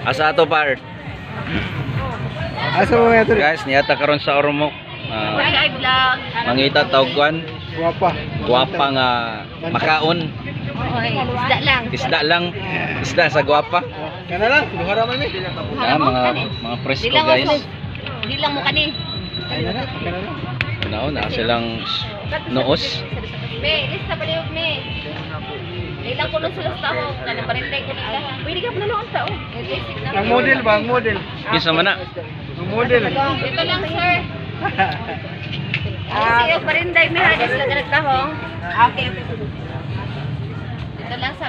Asa ato part? Asa mo meter? Guys, niyata karon sa Ormoc. Ay, vlog. Mangita tawguan, Guwapa. guwapa nga makaon. Oy, isda lang. Isda lang. Isda sa guwapa. Kana lang, duhara man ni. Mga presko guys. Di lang mo kani. Kana lang, kana lang. Na silang noos. Me, lista pa liog me. Ilang ko nun sila sa tao. Kanang parintay ko nila. Pwede ka pala ang tao. Ang model ba, ang model? Kinsa man na? Ang model. Ito lang, sir. Kasi yung parintay, may hadis lang nagtahong. Okay. Ito lang sa